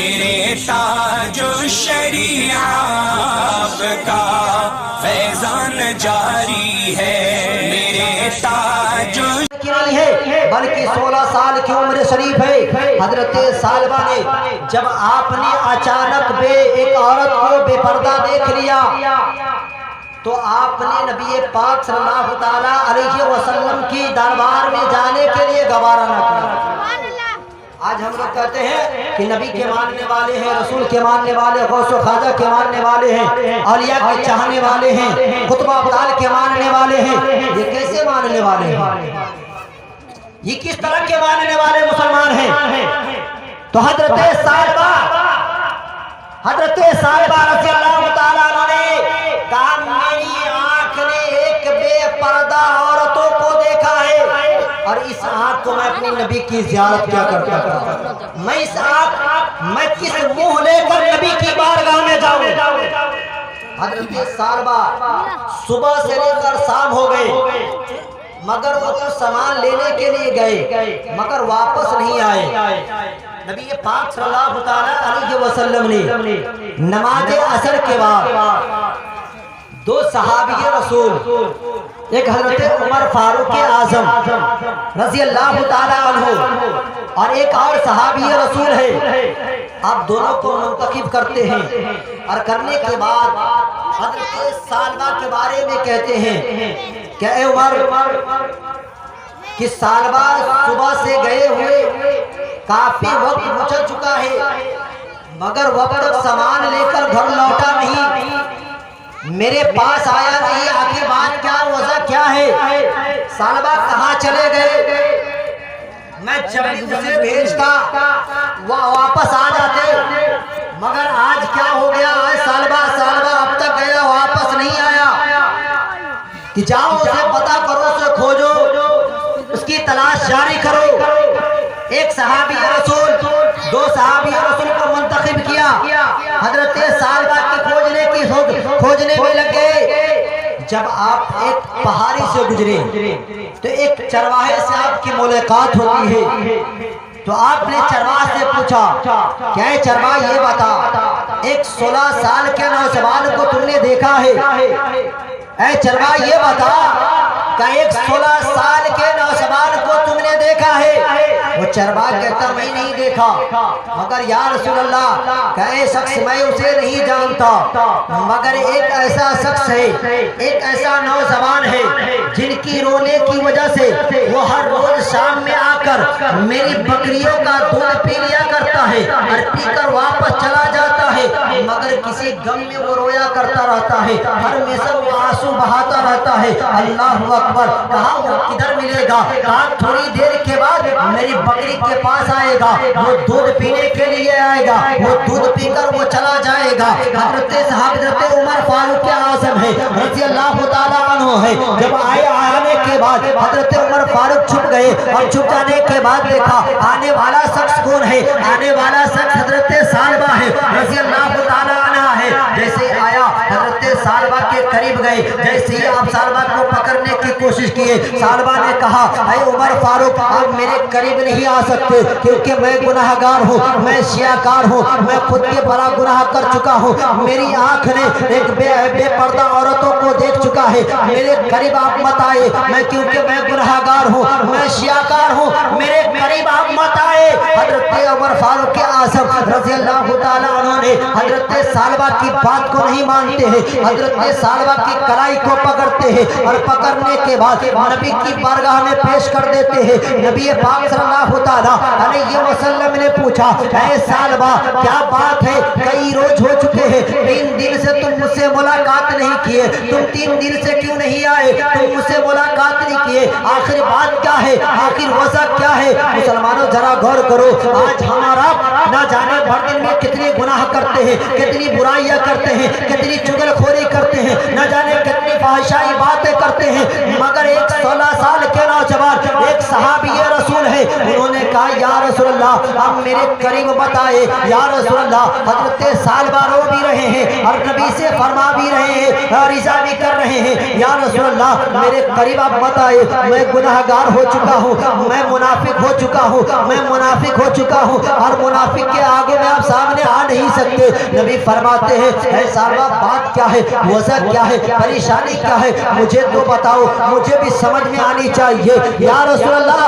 میرے تاج الشریعت کا فیضان جاری ہے، میرے تاج نہیں ہے بلکہ 16 سال کی عمر شریف ہے۔ حضرت ثعلبہ نے جب آپ نے اچانک ایک عورت کو بے پردہ دیکھ لیا تو آپ نے نبی پاک صلی اللہ تعالیٰ علیہ وسلم کی دربار میں جانے کے لیے گوارا نہ کیا۔ آج ہم لوگ کہتے ہیں کہ نبی کے ماننے والے ہیں، رسول کے ماننے والے، غوث و خواجہ کے ماننے والے ہیں، اولیاء کے چاہنے والے ہیں، قطب ابدال کے ماننے والے ہیں۔ یہ کیسے ماننے والے ہیں؟ یہ کس طرح کے ماننے والے مسلمان ہیں؟ تو حضرت ثعلبہ رضی اللہ تعالیٰ عنہ نے کہا میری آنکھ نے ایک بے پردہ عورتوں کو دیکھا ہے اور اس آنکھ کو میں اپنی نبی کی زیارت کیا کرتا تھا، میں کس منہ لے کر نبی کی بارگاہ میں جاؤں۔ حضرت ثعلبہ صبح سے لے کر شام ہو گئے مگر وہ تو سامان لینے کے لیے گئے مگر واپس نہیں آئے۔ نبی پاک صلی اللہ علیہ وسلم نے نماز عصر کے بعد دو صحابی رسول، ایک حضرت عمر فاروق اعظم رضی اللہ تعالی عنہ اور ایک اور صحابی رسول ہے، آپ دونوں کو منتخب کرتے ہیں اور کرنے کے بعد حضرت ثعلبہ کے بارے میں کہتے ہیں کہ اے عمر کہ ثعلبہ صبح سے گئے ہوئے کافی وقت گزر چکا ہے مگر وقت سامان لے کر گھر لوٹا نہیں، میرے پاس آیا نہیں، آخر بات کیا، وجہ کیا ہے؟ ثعلبہ کہاں چلے گئے؟ میں جب اسے بھیجتا وہ واپس آ جاتے مگر آج کیا ہو گیا؟ آج ثعلبہ اب تک گیا واپس نہیں آیا کہ جاؤ اسے پتہ کرو، اسے کھوجو، اس کی تلاش جاری کرو۔ ایک صحابی رسول دو صحابی رسول کو منتخب کیا، حضرت ثعلبہ کی کھوجنے میں لگ گئے۔ جب آپ ایک پہاڑی سے گزرے تو ایک چرواہے سے آپ کی ملاقات ہوتی ہے، تو آپ نے چرواہ سے پوچھا کیا ہے چرواہ یہ بتا، ایک 16 سال کے نوجوان کو تم نے دیکھا ہے؟ اے چرواہ یہ بتا کہ ایک 16 سال کے نوجوان کو تم نے دیکھا ہے؟ وہ چرواہ کہتا میں نہیں دیکھا مگر یا رسول اللہ کہ شخص میں اسے نہیں جانتا مگر ایک ایسا شخص ہے، ایک ایسا نوجوان ہے جن کی رونے کی وجہ سے وہ ہر روز شام میں آ کر میری بکریوں کا دودھ پی لیا کرتا ہے اور پی کر واپس چلا جاتا ہے مگر کسی غم میں وہ رویا کرتا رہتا ہے، ہر میسر وہ آنسو بہاتا رہتا ہے۔ اللہ اکبر، کہا وہ کدھر ملے گا؟ کہا تھوڑی دیر کے بعد میری بکری کے پاس آئے گا، وہ دودھ پینے کے لیے آئے گا، وہ دودھ پی کر وہ چلا جائے گا۔ حضرت عمر فاروق اعظم ہے رضی اللہ تعالیٰ عنہ ہے، جب آنے کے بعد حضرت عمر فاروق چھپ گئے اور چھپ جانے کے بعد دیکھا آنے والا شخص کون ہے؟ آنے والا شخص حضرت ثعلبہ ہے رضی اللہ تعالیٰ عنہ ہے۔ جیسے آیا حضرت ثعلبہ کے قریب گئے، جیسے ہی آپ ثعلبہ کو پکڑنے کی کوشش کیے، ثعلبہ نے کہا اے عمر فاروق آپ میرے قریب نہیں آ سکتے کیونکہ میں گناہگار ہوں، میں شیعکار ہوں، میں خود کے بڑا گناہ کر چکا ہوں، میری آنکھ نے ایک بے پردہ عورتوں کو دیکھ چکا ہے، میرے قریب آپ مت آئے، میں کیونکہ میں گناہگار ہوں، میں شیعکار ہوں، میرے قریب آپ مت آئے۔ حضرت عمر فاروق اعظم رضی اللہ تعالیٰ عنہ نے حضرت ثعلبہ کی بات کو نہیں مانتے ہیں، حضرت ثعلبہ کی کلائی کو پکڑتے ہیں اور پکڑنے کے بعد نبی کی بارگاہ میں پیش کر دیتے ہیں۔ نبی پاک صلی اللہ تعالیٰ علیہ وسلم نے پوچھا اے ثعلبہ کیا بات ہے؟ کئی روز ہو چکے ہیں، 3 دن سے تم مجھ سے ملاقات نہیں کیے، تم 3 دن سے کیوں نہیں آئے؟ تم مجھ سے ملاقات نہیں کیے، آخر بات کیا ہے؟ آخر وجہ کیا ہے؟ مسلمانوں ذرا غور کرو، آج ہمارا نہ جانے بھر دن میں کتنے گناہ کرتے ہیں، کتنی برائیاں کرتے ہیں، کتنی چغل خوری کرتے ہیں، نہ جانے کتنی فحشائی باتیں کرتے ہیں مگر ایک 16 سال کے نوجوان ایک صحابی رسول ہے، انہوں نے کہا یا رسول اللہ آپ میرے قریب بتائے، یا رسول اللہ حضرت ثعلبہ رو بھی رہے ہیں اور نبی سے فرما بھی رہے ہیں اور رضا بھی کر رہے ہیں، یا رسول اللہ میرے قریب آپ بتائے میں گناہگار ہو چکا ہوں، میں منافق ہو چکا ہوں، میں منافق ہو چکا ہوں اور منافق کے آگے میں آپ سامنے سکتے. نبی فرماتے ہیں اے صحابہ بات کیا ہے, وجہ کیا ہے, پریشانی کیا ہے, مجھے تو بتاؤ, مجھے بھی سمجھ میں آنی چاہیے. یا رسول اللہ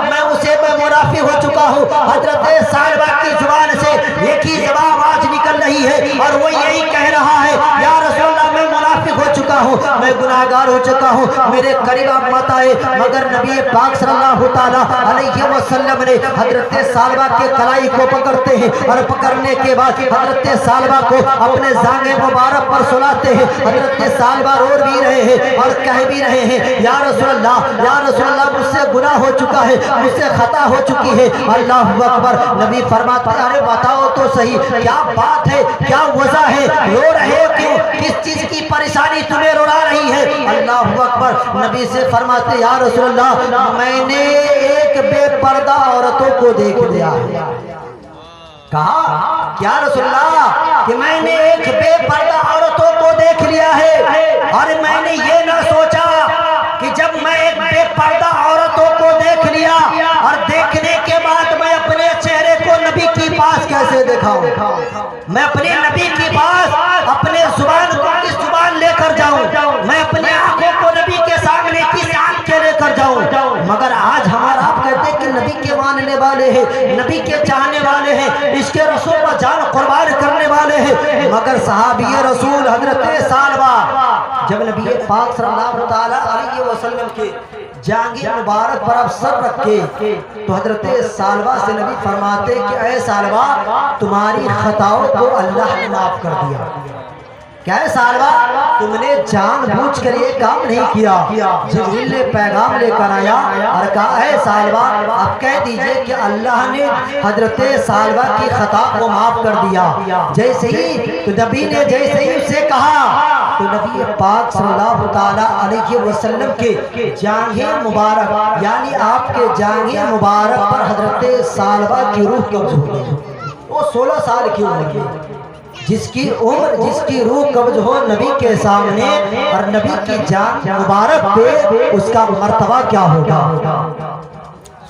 میں اسے میں منافق ہو چکا ہوں. حضرت صحابہ کی زبان سے ایک ہی جواب آج نکل رہی ہے اور وہ یہی کہہ رہا ہے یا رسول اللہ میں منافق ہو چکا ہوں, میں گناہگار ہو چکا ہوں, میرے قریب آپ مت آئے. مگر نبی پاک صلی اللہ تعالیٰ علیہ وسلم نے حضرت ثعلبہ کے کلائی کو پکڑتے ہیں اور پکڑنے کے بعد حضرت ثعلبہ کو اپنے زانغ مبارک پر سلاتے ہیں. حضرت ثعلبہ رو بھی رہے ہیں اور کہہ بھی رہے ہیں یا رسول اللہ مجھ سے گناہ ہو چکا ہے, مجھ سے خطا ہو چکی ہے. اللہ اکبر. نبی فرماتے ہیں ارے بتاؤ تو صحیح کیا بات ہے, کیا وجہ ہے, رو رہے کیوں, کس چیز کی پریشانی تمہیں رلا رہی ہے. اللہ اکبر. نبی سے فرماتے یا رسول اللہ میں نے ایک بے پردہ عورتوں کو دیکھ لیا ہے. کہا کیا رسول اللہ کہ میں نے ایک بے پردہ عورتوں کو دیکھ لیا ہے اور میں نے یہ نہ سوچا کہ جب میں ایک بے پردہ عورتوں کو دیکھ لیا اور دیکھنے کے بعد میں اپنے چہرے کو نبی کے پاس کیسے دکھاؤں, میں اپنے نبی کے پاس اپنے زبان کو کس زبان لے کر جاؤں, میں اپنے آنکھوں کو نبی کے سامنے کس آنکھ کے لے کر جاؤں. مگر آج ہمارا آپ کہتے ہیں کہ نبی کے ماننے والے ہیں, نبی کے چاہنے والے ہیں, اس کے رسول پر جان قربان کرنے والے ہیں. مگر صحابی رسول حضرت ثعلبہ جب نبی پاک صلی اللہ تعالیٰ علیہ وسلم کے جانگی مبارک پر اب سر رکھے تو حضرت ثعلبہ سے نبی فرماتے کہ اے ثعلبہ تمہاری خطاؤں کو اللہ نے معاف کر دیا. کیا ہے ثعلبہ تم نے جان بوجھ کر یہ کام نہیں کیا. جبریل نے پیغام لے کر آیا اور کہا اے ثعلبہ آپ کہہ دیجئے کہ اللہ نے حضرت ثعلبہ کی خطا کو معاف کر دیا. جیسے ہی تو نبی نے جیسے ہی اسے کہا تو نبی پاک صلی اللہ تعالیٰ علیہ وسلم کے جانغ مبارک یعنی آپ کے جانغ مبارک پر حضرت ثعلبہ کی روح قبض ہو گئی. وہ 16 سال کی عمر کی, جس کی عمر جس کی روح قبض ہو نبی کے سامنے اور نبی کی جان مبارک پہ اس کا مرتبہ کیا ہوگا.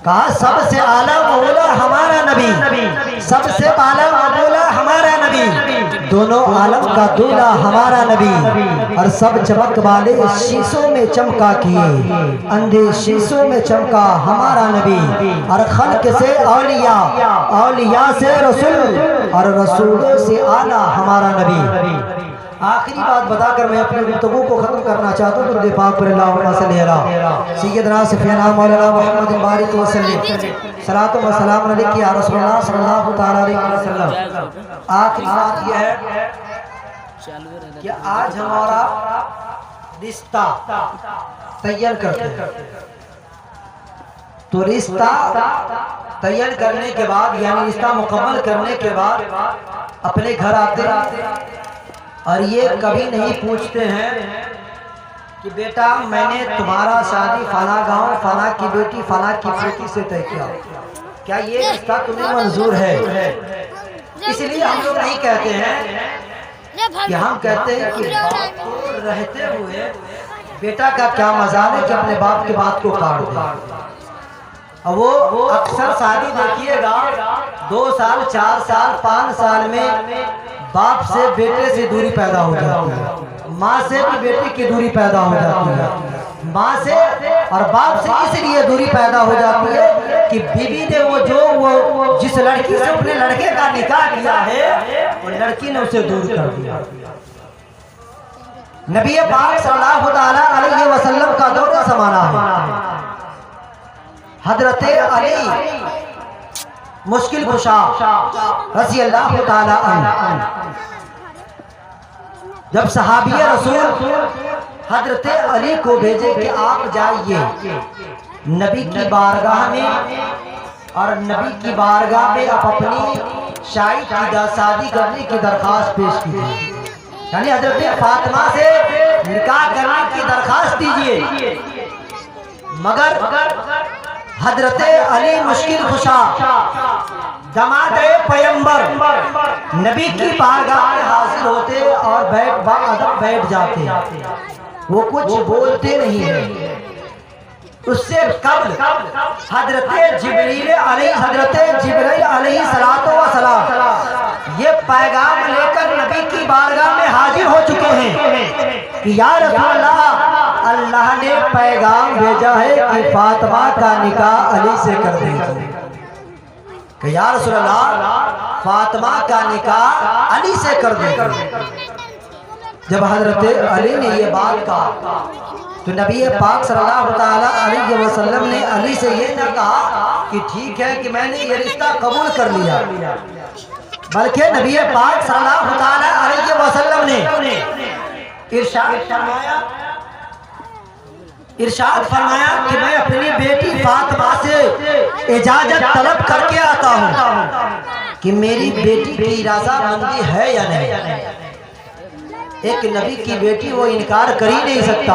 کہا سب سے اعلیٰ مولا ہمارا نبی, سب سے اعلیٰ مولا ہمارا نبی, دونوں عالم کا دولا ہمارا نبی, اور سب چمک والے شیشوں میں چمکا کیے, اندھے شیشوں میں چمکا ہمارا نبی, اور خلق سے اولیاء, اولیاء سے رسول, اور رسولوں سے اعلیٰ ہمارا نبی. آخری بات بتا کر میں اپنے گفتگو کو ختم کرنا چاہتا ہوں. درود پاک پر اللہم صلی علی سیدنا سفینا مولانا محمد بارک وسلم, صلاۃ و سلام علیک یا رسول اللہ صلی اللہ تعالیٰ علیہ وسلم. آخری بات یہ ہے کہ آج ہمارا رشتہ تیار کرتے ہیں تو رشتہ تیار کرنے کے بعد یعنی رشتہ مکمل کرنے کے بعد اپنے گھر آتے اور یہ کبھی نہیں پوچھتے ہیں کہ بیٹا میں نے تمہارا شادی فلاں گاؤں فلاں کی بیٹی فلاں کی بیٹی سے طے کیا, کیا یہ رشتہ تمہیں منظور ہے. اس لیے ہم لوگ نہیں کہتے ہیں کہ ہم کہتے ہیں کہ باپ کو رہتے ہوئے بیٹا کا کیا مزاج ہے کہ اپنے باپ کے بات کو کاٹ دے. وہ اکثر شادی دیکھیے گا 2 سال 4 سال 5 سال میں باپ سے بیٹے سے دوری پیدا ہو جاتی ہے, ماں سے بھی بیٹے کی دوری پیدا ہو جاتی ہے, ماں سے اور باپ سے اس لیے دوری پیدا ہو جاتی ہے کہ بیوی نے وہ جس لڑکی سے اپنے لڑکے کا نکاح کیا ہے وہ لڑکی نے اسے دور کر دیا. نبی پاک صلی اللہ تعالیٰ علیہ وسلم کا دور زمانہ ہے. حضرت علی مشکل کشا رضی اللہ تعالیٰ عنہ جب صحابی رسول حضرت علی کو بھیجے کہ آپ جائیے نبی کی بارگاہ میں اور نبی کی بارگاہ میں آپ اپنی شاہی کی شادی کرنے کی درخواست پیش کیجیے, یعنی حضرت فاطمہ سے نکاح کرنے کی درخواست دیجیے. مگر حضرت علی مشکل کشا داماد پیغمبر نبی کی بارگاہ میں حاضر ہوتے اور بیٹھ جاتے, وہ کچھ بولتے نہیں ہیں. اس سے قبل حضرت جبریل علیہ السلام یہ پیغام لے کر نبی کی بارگاہ میں حاضر ہو چکے ہیں کہ یا رسول اللہ، اللہ نے پیغام بھیجا ہے کہ فاطمہ کا نکاح علی سے کر دیجیے، کہ یا رسول اللہ فاطمہ کا نکاح علی سے کر دیجیے۔ جب حضرت علی نے یہ بات کہا تو نبی پاک صلی اللہ تعالیٰ علیہ وسلم نے علی سے یہ نہ کہا کہ ٹھیک ہے کہ میں نے یہ رشتہ قبول کر لیا، بلکہ نبی پاک صلی اللہ تعالیٰ علیہ وسلم نے ارشاد فرمایا کہ میں اپنی بیٹی فاطمہ سے اجازت طلب کر کے آتا ہوں کہ میری بیٹی کی رضامندی ہے یا نہیں۔ ایک نبی کی بیٹی وہ انکار کر ہی نہیں سکتا،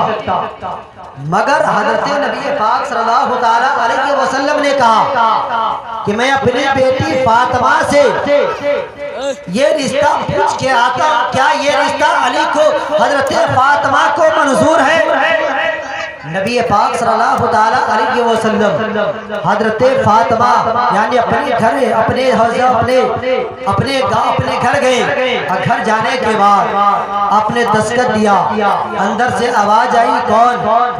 مگر حضرت نبی پاک صلی اللہ تعالیٰ علیہ وسلم نے کہا کہ میں اپنی بیٹی فاطمہ سے یہ رشتہ پوچھ کے آتا ہوں، کیا یہ رشتہ علی کو، حضرت فاطمہ کو منظور ہے؟ نبی پاک صلی اللہ تعالیٰ علیہ وسلم حضرت فاطمہ یعنی اپنے گھر اپنے گھر گئے، اور گھر جانے کے بعد آپ نے دستک دیا، اندر سے آواز آئی، کون؟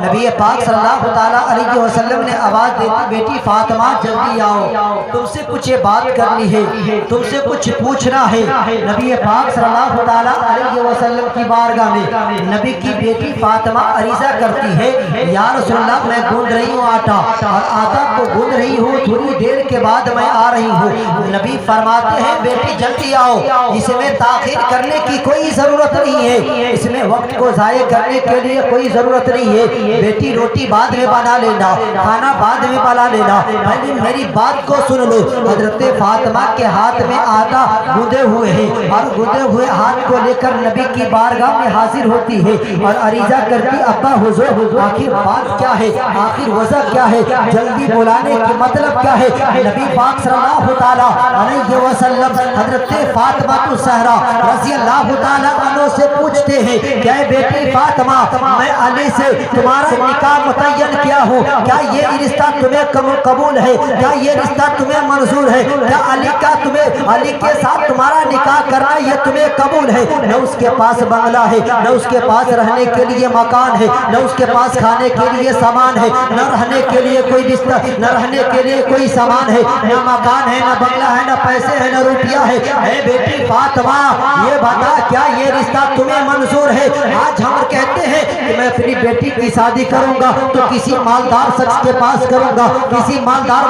نبی پاک صلی اللہ تعالیٰ علیہ وسلم نے آواز دیتی، بیٹی فاطمہ جلدی آؤ، تم سے کچھ بات کرنی ہے، تم سے کچھ پوچھنا ہے۔ نبی پاک صلی اللہ تعالیٰ علیہ وسلم کی بارگاہ میں نبی کی بیٹی فاطمہ عریضہ کرتی ہے، یا رسول اللہ میں گوندھ رہی ہوں آٹا، اور آٹا کو گوندھ رہی ہوں، تھوڑی دیر کے بعد میں آ رہی ہوں۔ نبی فرماتے ہیں بیٹی جلدی آؤ، اس میں تاخیر کرنے کی کوئی ضرورت نہیں ہے، اس میں وقت کو ضائع کرنے کے لیے کوئی ضرورت نہیں ہے، بیٹی روٹی بعد میں بنا لینا، کھانا بعد میں بنا لینا، پہلے میری بات کو سن لو۔ حضرت فاطمہ کے ہاتھ میں آٹا گوندھے ہوئے ہیں، اور گوندھے ہوئے ہاتھ کو لے کر نبی کی بارگاہ میں حاضر ہوتی ہے اور عریضہ کرتی، ابا حضور آخر بات کیا ہے، آخر وجہ کیا ہے، جلدی بلانے کی مطلب کیا ہے؟ نبی پاک صلی اللہ تعالیٰ علیہ وسلم حضرت فاطمہ الزہرا رضی اللہ تعالیٰ عنہ سے پوچھتے ہیں کہ اے بیٹی فاطمہ، میں علی سے تمہارا نکاح متعین کیا ہوں، کیا یہ رشتہ تمہیں قبول ہے، کیا یہ رشتہ تمہیں منظور ہے، کیا علی کے ساتھ تمہارا نکاح کرنا یہ تمہیں قبول ہے؟ نہ اس کے پاس بنگلہ ہے، نہ اس کے پاس رہنے کے لیے مکان ہے، نہ اس کے پاس کھانے کے لیے سامان ہے، نہ رہنے کے لیے کوئی بستر، نہ رہنے کے لیے کوئی سامان ہے، نہ مکان ہے، نہ بنگلہ ہے، نہ پیسے ہے، نہ روپیہ ہے۔ اے بیٹی فاطمہ یہ بتا کیا یہ رشتہ تمہیں منظور ہے؟ آج ہم کہتے ہیں کہ میں اپنی بیٹی کی شادی کروں گا تو کسی مالدار شخص کے پاس کروں گا، کسی مالدار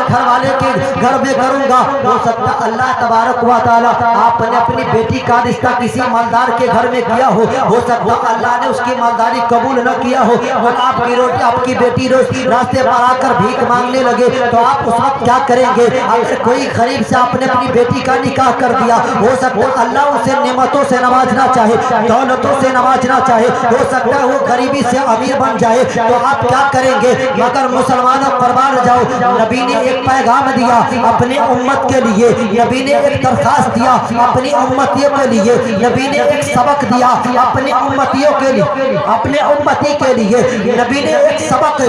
گھر والے کے گھر میں کروں گا۔ ہو سکتا اللہ تبارک و تعالیٰ آپ نے اپنی بیٹی کا رشتہ کسی مالدار کے گھر میں کیا ہو سکتا اللہ نے اس کی مالداری قبول نہ کیا ہو، اور آپ کی بیٹی روز راستے پر آ کر بھیک مانگنے لگے تو آپ اس وقت کیا کریں گے؟ اگر کوئی غریب سے آپ نے اپنی بیٹی کا نکاح کر دیا، ہو سکتا اللہ اسے نعمتوں سے نوازنا چاہے، دولتوں سے نوازنا چاہے، ہو سکتا ہے وہ غریبی سے امیر بن جائے، تو آپ کیا کریں گے؟ مگر مسلمانوں قربان جاؤ، نبی نے ایک پیغام دیا اپنے امت کے لیے، نبی نے ایک درخواست دیا اپنی امتیوں کے لیے، نبی نے ایک سبق دیا اپنے امتیوں کے لیے، اپنے امتی کے لیے نبی نے ایک سبق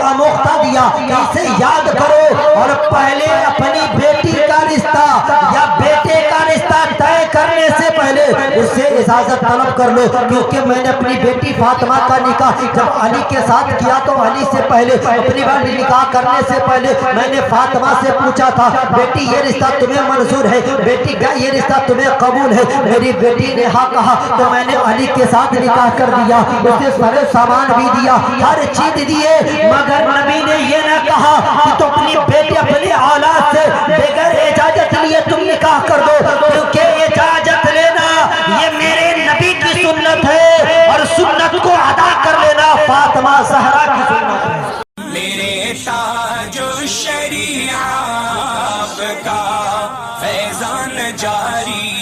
آموختہ دیا کہ اسے یاد کرو، اور پہلے اپنی بیٹی کا رشتہ یا بیٹے کا رشتہ طے کرنے سے پہلے اس سے اجازت طلب کر لو، کیونکہ میں نے اپنی بیٹی فاطمہ کا نکاح جب علی کے ساتھ کیا تو علی سے پہلے اپنی بیٹی نکاح کرنے سے پہلے میں نے فاطمہ سے پوچھا تھا بیٹی یہ رشتہ تمہیں منظور ہے، بیٹی کیا یہ رشتہ تمہیں قبول ہے؟ میری بیٹی نے ہاں کہا تو میں نے علی کے ساتھ نکاح کر دیا، اسے سارے سامان بھی دیا، ہر چیز دیے، مگر نبی نے یہ نہ کہا کہ تم اپنی بیٹی اپنی اولاد سے بغیر اجازت لیے تم نکاح کر دو، کیونکہ اجازت لینا یہ میرے نبی کی سنت ہے، اور سنت کو ادا کر لینا فاطمہ زہرا کی سنت ہے۔ میرے تاج و شریعت کا فیضان جاری